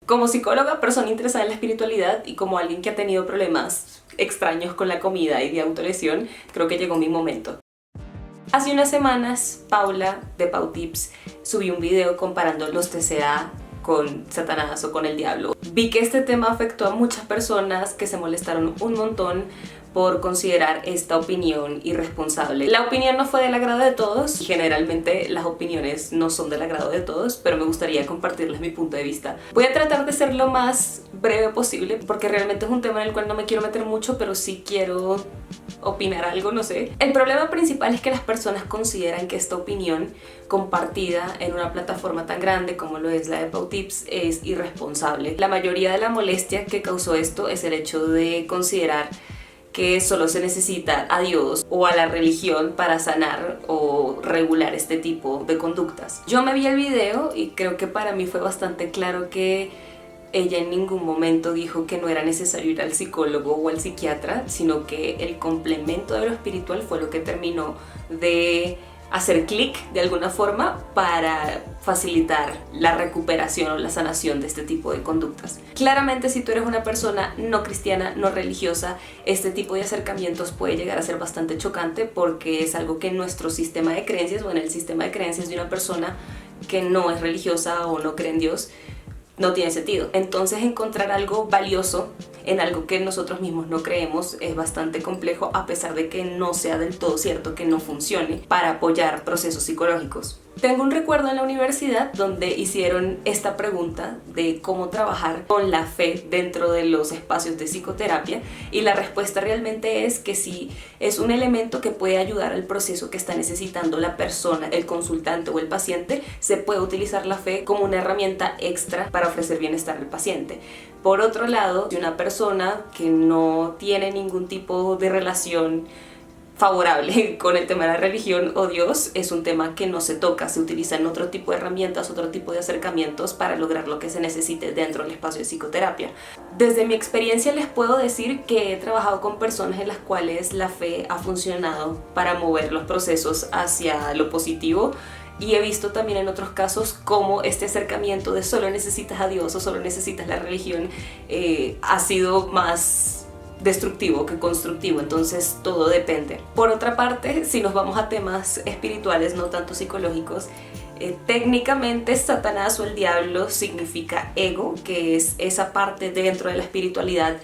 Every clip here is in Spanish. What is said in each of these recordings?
Como psicóloga, persona interesada en la espiritualidad y como alguien que ha tenido problemas extraños con la comida y de autolesión, creo que llegó mi momento. Hace unas semanas, Paula de Pau Tips subió un video comparando los TCA con Satanás o con el diablo. Vi que este tema afectó a muchas personas que se molestaron un montón por considerar esta opinión irresponsable. La opinión no fue del agrado de todos, generalmente las opiniones no son del agrado de todos, pero me gustaría compartirles mi punto de vista. Voy a tratar de ser lo más breve posible porque realmente es un tema en el cual no me quiero meter mucho, pero sí quiero opinar algo, no sé. El problema principal es que las personas consideran que esta opinión compartida en una plataforma tan grande como lo es la de Pau Tips es irresponsable. La mayoría de la molestia que causó esto es el hecho de considerar que solo se necesita a Dios o a la religión para sanar o regular este tipo de conductas. Yo me vi el video y creo que para mí fue bastante claro que ella en ningún momento dijo que no era necesario ir al psicólogo o al psiquiatra, sino que el complemento de lo espiritual fue lo que terminó de hacer clic de alguna forma para facilitar la recuperación o la sanación de este tipo de conductas. Claramente, si tú eres una persona no cristiana, no religiosa, este tipo de acercamientos puede llegar a ser bastante chocante porque es algo que en nuestro sistema de creencias o en el sistema de creencias de una persona que no es religiosa o no cree en Dios no tiene sentido. Entonces encontrar algo valioso en algo que nosotros mismos no creemos es bastante complejo, a pesar de que no sea del todo cierto que no funcione para apoyar procesos psicológicos. Tengo un recuerdo en la universidad donde hicieron esta pregunta de cómo trabajar con la fe dentro de los espacios de psicoterapia y la respuesta realmente es que sí es un elemento que puede ayudar al proceso que está necesitando la persona, el consultante o el paciente. Se puede utilizar la fe como una herramienta extra para ofrecer bienestar al paciente. Por otro lado, si una persona que no tiene ningún tipo de relación favorable con el tema de la religión o Dios, es un tema que no se toca, se utilizan otro tipo de herramientas, otro tipo de acercamientos para lograr lo que se necesite dentro del espacio de psicoterapia. Desde mi experiencia les puedo decir que he trabajado con personas en las cuales la fe ha funcionado para mover los procesos hacia lo positivo. Y he visto también en otros casos cómo este acercamiento de solo necesitas a Dios o solo necesitas la religión ha sido más destructivo que constructivo, entonces todo depende. Por otra parte, si nos vamos a temas espirituales, no tanto psicológicos, técnicamente Satanás o el diablo significa ego, que es esa parte dentro de la espiritualidad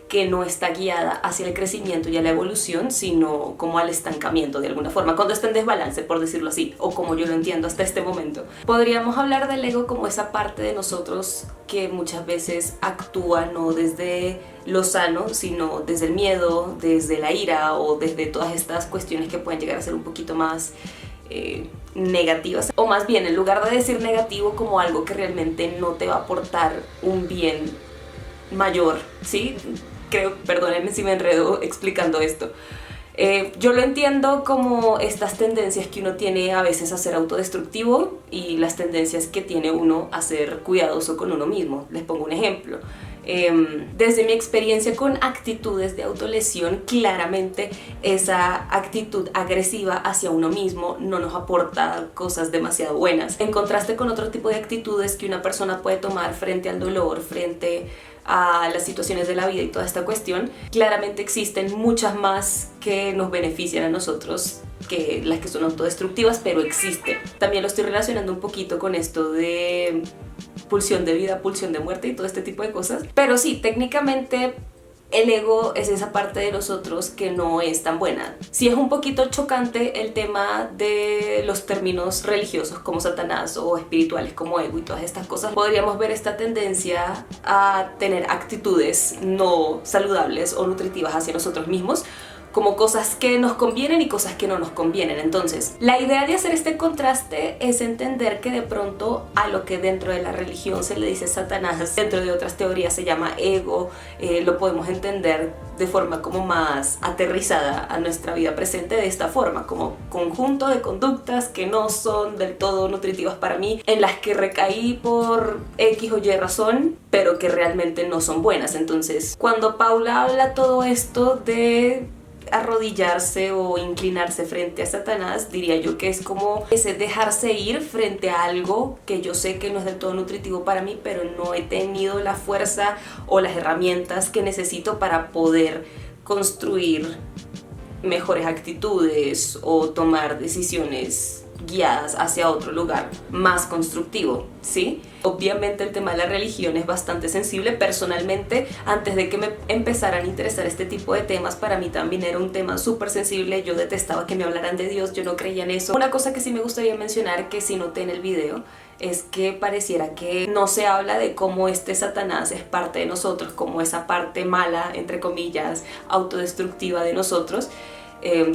que no está guiada hacia el crecimiento y a la evolución, sino como al estancamiento de alguna forma, cuando está en desbalance, por decirlo así, o como yo lo entiendo hasta este momento. Podríamos hablar del ego como esa parte de nosotros que muchas veces actúa no desde lo sano, sino desde el miedo, desde la ira o desde todas estas cuestiones que pueden llegar a ser un poquito más negativas, o más bien en lugar de decir negativo como algo que realmente no te va a aportar un bien mayor, ¿sí? Creo, perdónenme si me enredo explicando esto. Yo lo entiendo como estas tendencias que uno tiene a veces a ser autodestructivo y las tendencias que tiene uno a ser cuidadoso con uno mismo. Les pongo un ejemplo. Desde mi experiencia con actitudes de autolesión, claramente esa actitud agresiva hacia uno mismo no nos aporta cosas demasiado buenas. En contraste con otro tipo de actitudes que una persona puede tomar frente al dolor, frente a las situaciones de la vida y toda esta cuestión, claramente existen muchas más que nos benefician a nosotros que las que son autodestructivas, pero existen. También lo estoy relacionando un poquito con esto de pulsión de vida, pulsión de muerte y todo este tipo de cosas. Pero sí, técnicamente el ego es esa parte de nosotros que no es tan buena. Sí es un poquito chocante el tema de los términos religiosos como Satanás o espirituales como ego y todas estas cosas. Podríamos ver esta tendencia a tener actitudes no saludables o nutritivas hacia nosotros mismos, como cosas que nos convienen y cosas que no nos convienen. Entonces, la idea de hacer este contraste es entender que de pronto a lo que dentro de la religión se le dice Satanás, dentro de otras teorías se llama ego, lo podemos entender de forma como más aterrizada a nuestra vida presente de esta forma, como conjunto de conductas que no son del todo nutritivas para mí, en las que recaí por X o Y razón, pero que realmente no son buenas. Entonces, cuando Paula habla todo esto de arrodillarse o inclinarse frente a Satanás, diría yo que es como ese dejarse ir frente a algo que yo sé que no es del todo nutritivo para mí, pero no he tenido la fuerza o las herramientas que necesito para poder construir mejores actitudes o tomar decisiones guiadas hacia otro lugar más constructivo, ¿sí? Obviamente el tema de la religión es bastante sensible. Personalmente, antes de que me empezaran a interesar este tipo de temas, para mí también era un tema súper sensible. Yo detestaba que me hablaran de Dios, yo no creía en eso. Una cosa que sí me gustaría mencionar, que sí noté en el video, es que pareciera que no se habla de cómo este Satanás es parte de nosotros, como esa parte mala, entre comillas, autodestructiva de nosotros.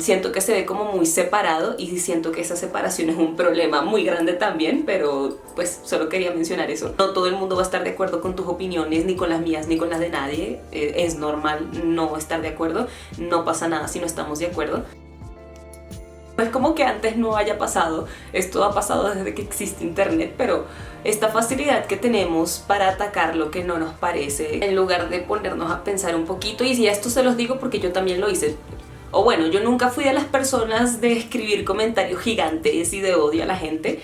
Siento que se ve como muy separado y siento que esa separación es un problema muy grande también, pero pues solo quería mencionar eso. No todo el mundo va a estar de acuerdo con tus opiniones, ni con las mías, ni con las de nadie. Es normal no estar de acuerdo, no pasa nada si no estamos de acuerdo. No es como que antes no haya pasado, esto ha pasado desde que existe internet, pero esta facilidad que tenemos para atacar lo que no nos parece, en lugar de ponernos a pensar un poquito, y si esto se los digo porque yo también lo hice, o bueno, yo nunca fui de las personas de escribir comentarios gigantes y de odio a la gente,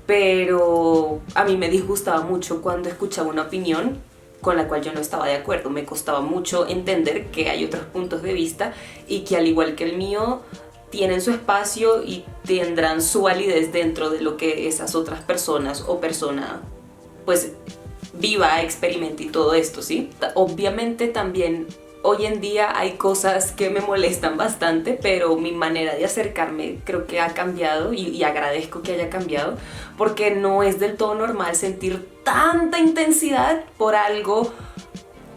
pero a mí me disgustaba mucho cuando escuchaba una opinión con la cual yo no estaba de acuerdo. Me costaba mucho entender que hay otros puntos de vista y que al igual que el mío tienen su espacio y tendrán su validez dentro de lo que esas otras personas o persona pues viva, experimente y todo esto, ¿sí? Obviamente también hoy en día hay cosas que me molestan bastante, pero mi manera de acercarme creo que ha cambiado y agradezco que haya cambiado, porque no es del todo normal sentir tanta intensidad por algo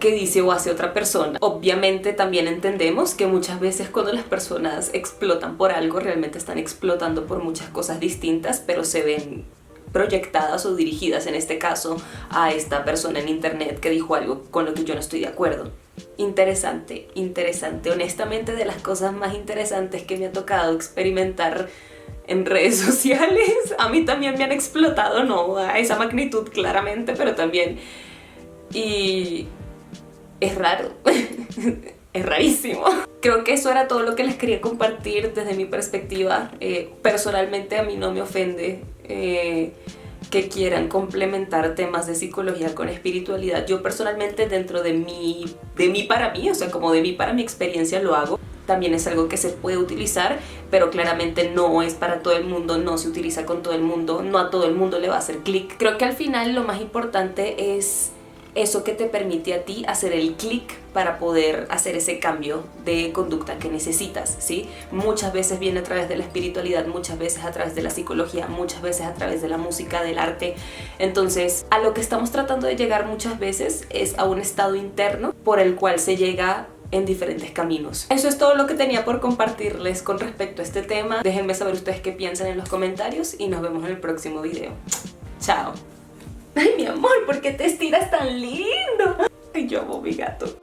que dice o hace otra persona. Obviamente también entendemos que muchas veces cuando las personas explotan por algo, realmente están explotando por muchas cosas distintas, pero se ven proyectadas o dirigidas en este caso a esta persona en internet que dijo algo con lo que yo no estoy de acuerdo. Interesante, interesante. Honestamente, de las cosas más interesantes que me ha tocado experimentar en redes sociales, a mí también me han explotado, no a esa magnitud claramente, pero también, y es raro. Es rarísimo. Creo que eso era todo lo que les quería compartir desde mi perspectiva. Personalmente a mí no me ofende que quieran complementar temas de psicología con espiritualidad. Yo personalmente dentro de mí para mí, o sea, como de mí para mi experiencia lo hago. También es algo que se puede utilizar, pero claramente no es para todo el mundo, no se utiliza con todo el mundo, no a todo el mundo le va a hacer clic. Creo que al final lo más importante es eso que te permite a ti hacer el clic para poder hacer ese cambio de conducta que necesitas, ¿sí? Muchas veces viene a través de la espiritualidad, muchas veces a través de la psicología, muchas veces a través de la música, del arte. Entonces, a lo que estamos tratando de llegar muchas veces es a un estado interno por el cual se llega en diferentes caminos. Eso es todo lo que tenía por compartirles con respecto a este tema. Déjenme saber ustedes qué piensan en los comentarios y nos vemos en el próximo video. Chao. Ay, mi amor, ¿por qué te estiras tan lindo? Ay, yo amo a mi gato.